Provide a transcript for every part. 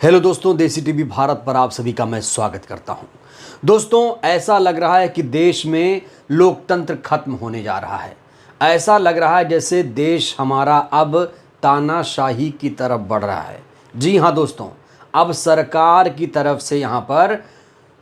Hello दोस्तों, देसी TV Bharat पर आप सभी का मैं स्वागत करता हूं। दोस्तों, ऐसा लग रहा है कि देश में लोकतंत्र खत्म होने जा रहा है। ऐसा लग रहा है जैसे देश हमारा अब तानाशाही की तरफ बढ़ रहा है। जी हां दोस्तों, अब सरकार की तरफ से यहां पर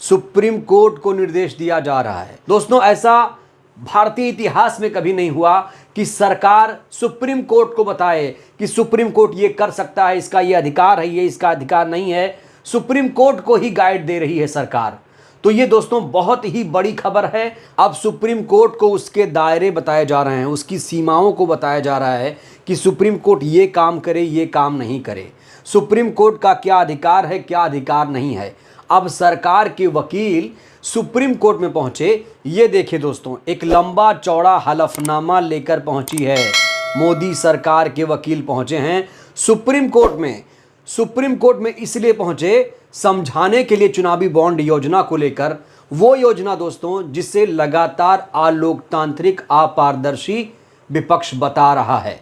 सुप्रीम कोर्ट को निर्देश दिया जा रहा है। दोस्तों, ऐसा भारतीय इतिहास में कभी नहीं हुआ कि सरकार सुप्रीम कोर्ट को बताए कि सुप्रीम कोर्ट ये कर सकता है, इसका ये अधिकार है, ये इसका अधिकार नहीं है। सुप्रीम कोर्ट को ही गाइड दे रही है सरकार। तो ये दोस्तों बहुत ही बड़ी खबर है। अब सुप्रीम कोर्ट को उसके दायरे बताए जा रहे हैं, उसकी सीमाओं को बताया जा रहा है कि सुप्रीम कोर्ट ये काम करे, ये काम नहीं करे। सुप्रीम कोर्ट का क्या अधिकार है, क्या अधिकार नहीं है। अब सरकार के वकील सुप्रीम कोर्ट में पहुंचे। ये देखिए दोस्तों, एक लंबा चौड़ा हलफनामा लेकर पहुंची है। मोदी सरकार के वकील पहुंचे हैं सुप्रीम कोर्ट में। सुप्रीम कोर्ट में इसलिए पहुंचे समझाने के लिए चुनावी बॉन्ड योजना को लेकर। वो योजना दोस्तों जिसे लगातार अलोकतांत्रिक, अपारदर्शी विपक्ष बता रहा है।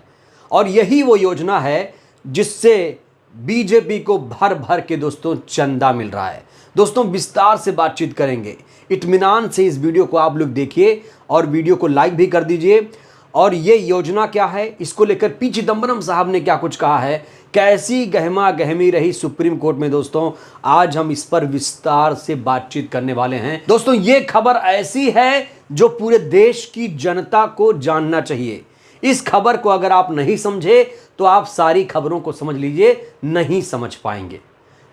और यही वो योजना है जिससे बीजेपी को भर भर के दोस्तों चंदा मिल रहा है। दोस्तों, विस्तार से बातचीत करेंगे। इत्मीनान से इस वीडियो को आप लोग देखिए और वीडियो को लाइक भी कर दीजिए। और ये योजना क्या है, इसको लेकर पी चिदंबरम साहब ने क्या कुछ कहा है, कैसी गहमा गहमी रही सुप्रीम कोर्ट में, दोस्तों आज हम इस पर विस्तार से बातचीत करने वाले हैं। दोस्तों, ये खबर ऐसी है जो पूरे देश की जनता को जानना चाहिए। इस खबर को अगर आप नहीं समझे तो आप सारी खबरों को समझ लीजिए नहीं समझ पाएंगे।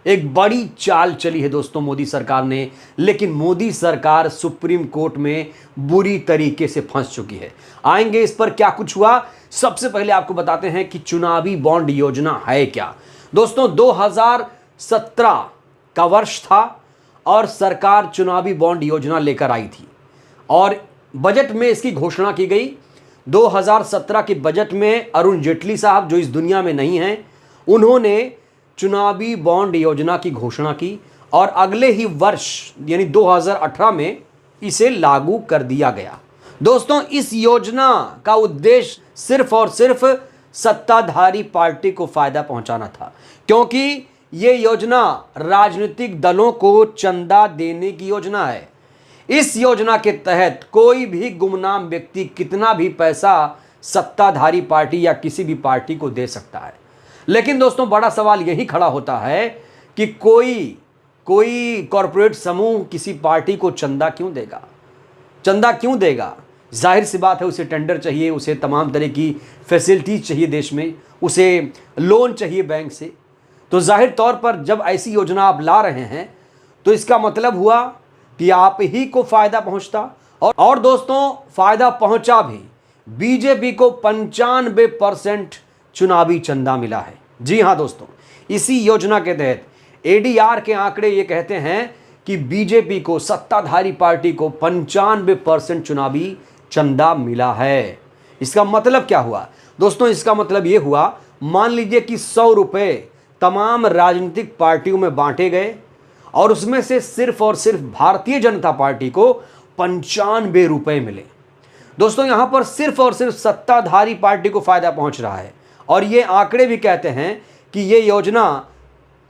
एक बड़ी चाल चली है दोस्तों मोदी सरकार ने, लेकिन मोदी सरकार सुप्रीम कोर्ट में बुरी तरीके से फंस चुकी है। आएंगे इस पर क्या कुछ हुआ। सबसे पहले आपको बताते हैं कि चुनावी बॉन्ड योजना है क्या। दोस्तों, 2017 का वर्ष था और सरकार चुनावी बॉन्ड योजना लेकर आई थी और बजट में इसकी घोषणा की गई। 2017 के बजट में अरुण जेटली साहब, जो इस दुनिया में नहीं हैं, उन्होंने चुनावी बॉन्ड योजना की घोषणा की और अगले ही वर्ष यानी 2018 में इसे लागू कर दिया गया। दोस्तों, इस योजना का उद्देश्य सिर्फ और सिर्फ सत्ताधारी पार्टी को फायदा पहुंचाना था, क्योंकि ये योजना राजनीतिक दलों को चंदा देने की योजना है। इस योजना के तहत कोई भी गुमनाम व्यक्ति कितना भी पैसा सत्ताधारी पार्टी या किसी भी पार्टी को दे सकता है। लेकिन दोस्तों, बड़ा सवाल यही खड़ा होता है कि कोई कॉरपोरेट समूह किसी पार्टी को चंदा क्यों देगा। चंदा क्यों देगा? जाहिर सी बात है, उसे टेंडर चाहिए, उसे तमाम तरह की फैसिलिटीज चाहिए देश में, उसे लोन चाहिए बैंक से। तो जाहिर तौर पर जब ऐसी योजना आप ला रहे हैं तो इसका मतलब हुआ कि आप ही को फायदा पहुंचता। और दोस्तों, फायदा पहुंचा भी। बीजेपी को 95% चुनावी चंदा मिला है। जी हां दोस्तों, इसी योजना के तहत एडीआर के आंकड़े ये कहते हैं कि बीजेपी को, सत्ताधारी पार्टी को 95% चुनावी चंदा मिला है। इसका मतलब क्या हुआ दोस्तों? इसका मतलब ये हुआ, मान लीजिए कि 100 रुपए तमाम राजनीतिक पार्टियों में बांटे गए और उसमें से सिर्फ और सिर्फ भारतीय जनता पार्टी को 95 रुपए मिले। दोस्तों, यहां पर सिर्फ और सिर्फ सत्ताधारी पार्टी को फायदा पहुंच रहा है। और ये आंकड़े भी कहते हैं कि ये योजना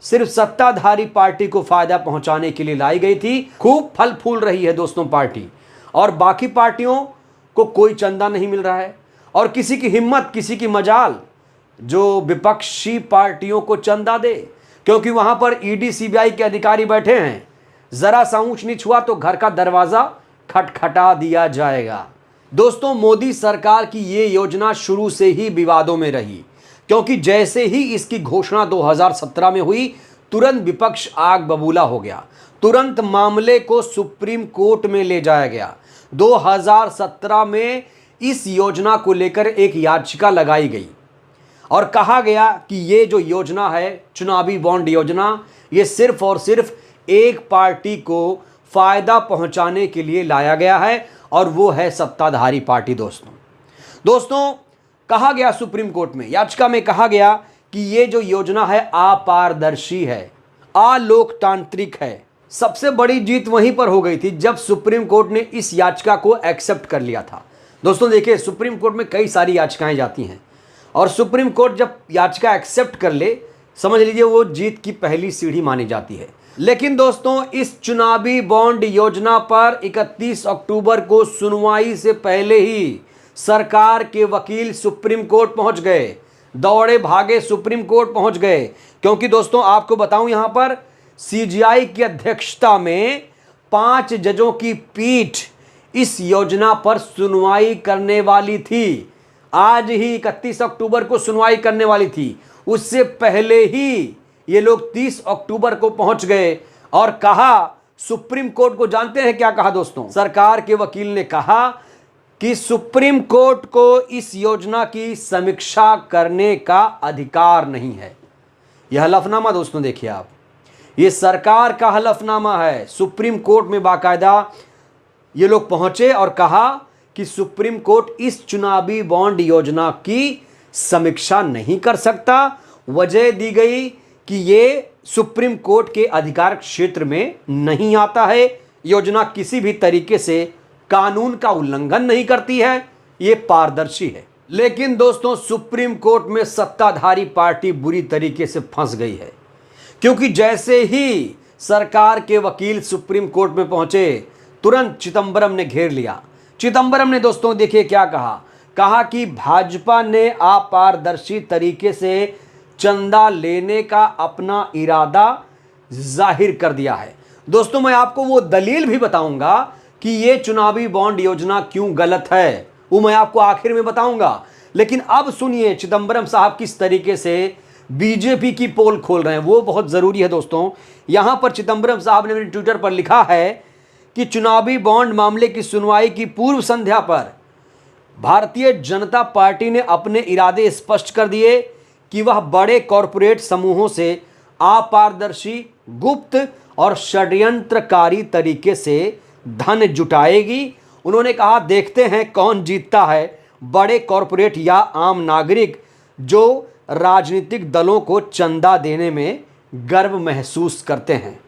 सिर्फ सत्ताधारी पार्टी को फायदा पहुंचाने के लिए लाई गई थी। खूब फल फूल रही है दोस्तों पार्टी, और बाकी पार्टियों को कोई चंदा नहीं मिल रहा है। और किसी की हिम्मत, किसी की मजाल जो विपक्षी पार्टियों को चंदा दे, क्योंकि वहां पर ईडी सीबीआई के अधिकारी बैठे हैं। जरा सा ऊंच नीच हुआ तो घर का दरवाजा खटखटा दिया जाएगा। दोस्तों, मोदी सरकार की ये योजना शुरू से ही विवादों में रही, क्योंकि जैसे ही इसकी घोषणा 2017 में हुई, तुरंत विपक्ष आग बबूला हो गया। तुरंत मामले को सुप्रीम कोर्ट में ले जाया गया। 2017 में इस योजना को लेकर एक याचिका लगाई गई और कहा गया कि ये जो योजना है, चुनावी बॉन्ड योजना, ये सिर्फ और सिर्फ एक पार्टी को फायदा पहुंचाने के लिए लाया गया है, और वो है सत्ताधारी पार्टी। दोस्तों, कहा गया सुप्रीम कोर्ट में, याचिका में कहा गया कि ये जो योजना है अपारदर्शी है, अलोकतांत्रिक है। सबसे बड़ी जीत वहीं पर हो गई थी जब सुप्रीम कोर्ट ने इस याचिका को एक्सेप्ट कर लिया था। दोस्तों देखिए, सुप्रीम कोर्ट में कई सारी याचिकाएं जाती हैं और सुप्रीम कोर्ट जब याचिका एक्सेप्ट कर ले, समझ लीजिए वो जीत की पहली सीढ़ी मानी जाती है। लेकिन दोस्तों इस चुनावी बॉन्ड योजना पर 31 अक्टूबर को सुनवाई से पहले ही सरकार के वकील सुप्रीम कोर्ट पहुंच गए, दौड़े भागे सुप्रीम कोर्ट पहुंच गए। क्योंकि दोस्तों आपको बताऊं यहां पर सीजीआई की अध्यक्षता में 5 जजों की पीठ इस योजना पर सुनवाई करने वाली थी। आज ही 31 अक्टूबर को सुनवाई करने वाली थी, उससे पहले ही ये लोग 30 अक्टूबर को पहुंच गए और कहा, सुप्रीम कोर्ट को जानते हैं क्या कहा दोस्तों? सरकार के वकील ने कहा कि सुप्रीम कोर्ट को इस योजना की समीक्षा करने का अधिकार नहीं है। यह हलफनामा दोस्तों देखिए आप, ये सरकार का हलफनामा है। सुप्रीम कोर्ट में बाकायदा ये लोग पहुंचे और कहा कि सुप्रीम कोर्ट इस चुनावी बॉन्ड योजना की समीक्षा नहीं कर सकता। वजह दी गई कि ये सुप्रीम कोर्ट के अधिकार क्षेत्र में नहीं आता है, योजना किसी भी तरीके से कानून का उल्लंघन नहीं करती है, ये पारदर्शी है। लेकिन दोस्तों सुप्रीम कोर्ट में सत्ताधारी पार्टी बुरी तरीके से फंस गई है, क्योंकि जैसे ही सरकार के वकील सुप्रीम कोर्ट में पहुंचे तुरंत चिदंबरम ने घेर लिया। चिदंबरम ने दोस्तों देखिए क्या कहा कि भाजपा ने अपारदर्शी तरीके से चंदा लेने का अपना इरादा जाहिर कर दिया है। दोस्तों मैं आपको वो दलील भी बताऊंगा कि ये चुनावी बॉन्ड योजना क्यों गलत है, वो मैं आपको आखिर में बताऊंगा। लेकिन अब सुनिए चिदंबरम साहब किस तरीके से बीजेपी की पोल खोल रहे हैं, वो बहुत जरूरी है दोस्तों। यहां पर चिदंबरम साहब ने अपने ट्विटर पर लिखा है कि चुनावी बॉन्ड मामले की सुनवाई की पूर्व संध्या पर भारतीय जनता पार्टी ने अपने इरादे स्पष्ट कर दिए कि वह बड़े कॉरपोरेट समूहों से अपारदर्शी, गुप्त और षड्यंत्रकारी तरीके से धन जुटाएगी। उन्होंने कहा, देखते हैं कौन जीतता है, बड़े कॉरपोरेट या आम नागरिक जो राजनीतिक दलों को चंदा देने में गर्व महसूस करते हैं।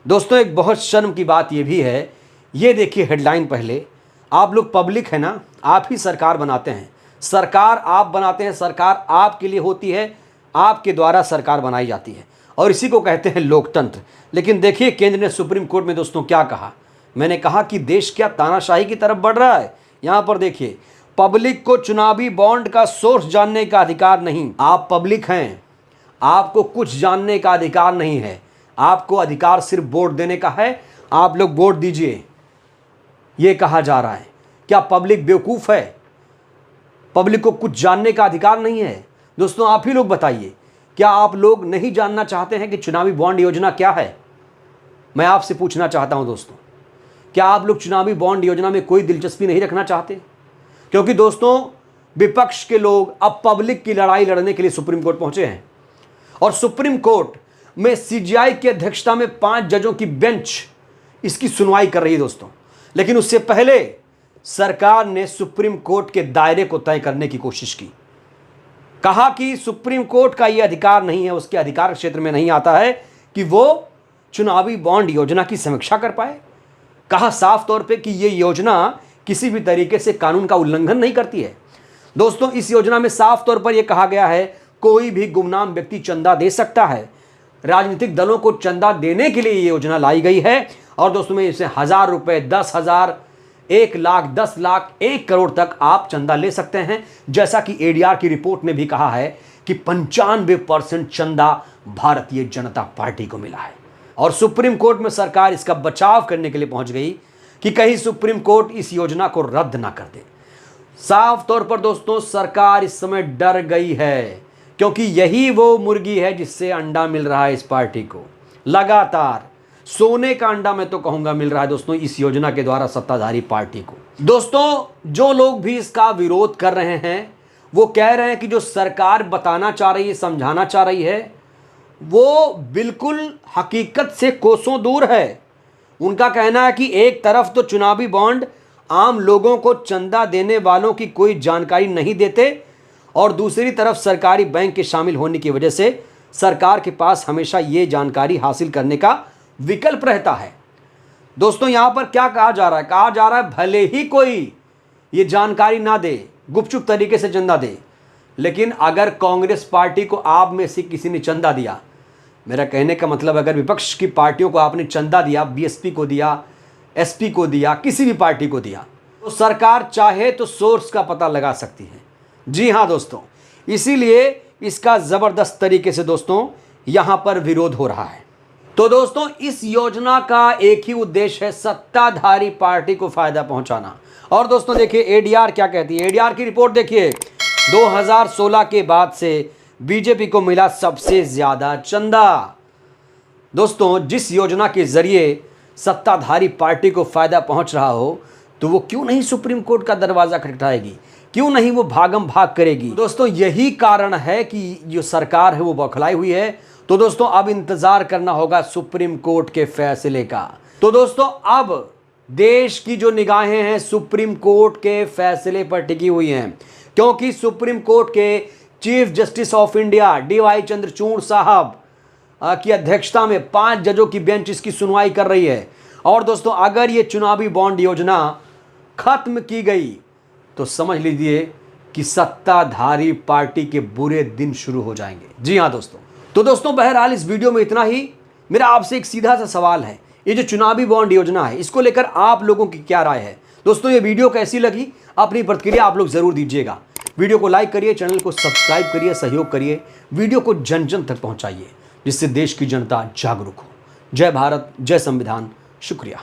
दोस्तों एक बहुत शर्म की बात यह भी है, ये देखिए हेडलाइन पहले, आप लोग पब्लिक है ना, आप ही सरकार बनाते हैं, सरकार आप बनाते हैं, सरकार आपके लिए होती है, आपके द्वारा सरकार बनाई जाती है और इसी को कहते हैं लोकतंत्र। लेकिन देखिए केंद्र ने सुप्रीम कोर्ट में दोस्तों क्या कहा। मैंने कहा कि देश क्या तानाशाही की तरफ बढ़ रहा है। यहां पर देखिए, पब्लिक को चुनावी बॉन्ड का सोर्स जानने का अधिकार नहीं। आप पब्लिक हैं, आपको कुछ जानने का अधिकार नहीं है, आपको अधिकार सिर्फ वोट देने का है। आप लोग वोट दीजिए, यह कहा जा रहा है। क्या पब्लिक बेवकूफ़ है? पब्लिक को कुछ जानने का अधिकार नहीं है? दोस्तों आप ही लोग बताइए, क्या आप लोग नहीं जानना चाहते हैं कि चुनावी बॉन्ड योजना क्या है? मैं आपसे पूछना चाहता हूं दोस्तों, क्या आप लोग चुनावी बॉन्ड योजना में कोई दिलचस्पी नहीं रखना चाहते? क्योंकि दोस्तों विपक्ष के लोग अब पब्लिक की लड़ाई लड़ने के लिए सुप्रीम कोर्ट पहुंचे हैं और सुप्रीम कोर्ट में सीजीआई की अध्यक्षता में 5 जजों की बेंच इसकी सुनवाई कर रही है दोस्तों। लेकिन उससे पहले सरकार ने सुप्रीम कोर्ट के दायरे को तय करने की कोशिश की। कहा कि सुप्रीम कोर्ट का यह अधिकार नहीं है, उसके अधिकार क्षेत्र में नहीं आता है कि वो चुनावी बॉन्ड योजना की समीक्षा कर पाए। कहा साफ तौर पे कि यह योजना किसी भी तरीके से कानून का उल्लंघन नहीं करती है। दोस्तों इस योजना में साफ तौर पर यह कहा गया है, कोई भी गुमनाम व्यक्ति चंदा दे सकता है। राजनीतिक दलों को चंदा देने के लिए यह योजना लाई गई है और दोस्तों में इसे 1000 रुपए, 10,000, 1 लाख, 10 लाख, 1 करोड़ तक आप चंदा ले सकते हैं। जैसा कि एडीआर की रिपोर्ट में भी कहा है कि 95% चंदा भारतीय जनता पार्टी को मिला है और सुप्रीम कोर्ट में सरकार इसका बचाव करने के लिए पहुंच गई कि कहीं सुप्रीम कोर्ट इस योजना को रद्द ना कर दे। साफ तौर पर दोस्तों सरकार इस समय डर गई है, क्योंकि यही वो मुर्गी है जिससे अंडा मिल रहा है इस पार्टी को। लगातार सोने का अंडा मैं तो कहूंगा मिल रहा है दोस्तों इस योजना के द्वारा सत्ताधारी पार्टी को। दोस्तों जो लोग भी इसका विरोध कर रहे हैं वो कह रहे हैं कि जो सरकार बताना चाह रही है, समझाना चाह रही है, वो बिल्कुल हकीकत से कोसों दूर है। उनका कहना है कि एक तरफ तो चुनावी बॉन्ड आम लोगों को चंदा देने वालों की कोई जानकारी नहीं देते और दूसरी तरफ सरकारी बैंक के शामिल होने की वजह से सरकार के पास हमेशा ये जानकारी हासिल करने का विकल्प रहता है। दोस्तों यहां पर क्या कहा जा रहा है? कहा जा रहा है भले ही कोई ये जानकारी ना दे, गुपचुप तरीके से चंदा दे, लेकिन अगर कांग्रेस पार्टी को आप में से किसी ने चंदा दिया, मेरा कहने का मतलब अगर विपक्ष की पार्टियों को आपने चंदा दिया, बीएसपी को दिया, एसपी को दिया, किसी भी पार्टी को दिया, तो सरकार चाहे तो सोर्स का पता लगा सकती है। जी हां दोस्तों, इसीलिए इसका जबरदस्त तरीके से दोस्तों यहां पर विरोध हो रहा है। तो दोस्तों इस योजना का एक ही उद्देश्य है, सत्ताधारी पार्टी को फायदा पहुंचाना। और दोस्तों देखिए एडीआर क्या कहती है, एडीआर की रिपोर्ट देखिए, 2016 के बाद से बीजेपी को मिला सबसे ज्यादा चंदा। दोस्तों जिस योजना के जरिए सत्ताधारी पार्टी को फायदा पहुंच रहा हो, तो वो क्यों नहीं सुप्रीम कोर्ट का दरवाजा खटखटाएगी, क्यों नहीं वो भागम भाग करेगी। दोस्तों यही कारण है कि जो सरकार है वो बौखलाई हुई है। तो दोस्तों अब इंतजार करना होगा सुप्रीम कोर्ट के फैसले का। तो दोस्तों अब देश की जो निगाहें हैं सुप्रीम कोर्ट के फैसले पर टिकी हुई हैं, क्योंकि सुप्रीम कोर्ट के Chief Justice of India D Y Chandrachud साहब की अध्यक्षता में 5 जजों की बेंच इसकी सुनवाई कर रही है। और दोस्तों अगर ये चुनावी बॉन्ड योजना खत्म की गई तो समझ लीजिए कि सत्ताधारी पार्टी के बुरे दिन शुरू हो जाएंगे। जी हां दोस्तों, तो दोस्तों बहरहाल इस वीडियो में इतना ही। मेरा आपसे एक सीधा सा सवाल है, ये जो चुनावी बॉन्ड योजना है इसको लेकर आप लोगों की क्या राय है। दोस्तों ये वीडियो कैसी लगी, अपनी प्रतिक्रिया आप लोग जरूर दीजिएगा। वीडियो को लाइक करिए, चैनल को सब्सक्राइब करिए, सहयोग करिए, वीडियो को जन जन तक पहुंचाइए, जिससे देश की जनता जागरूक हो। जय भारत, जय संविधान, शुक्रिया।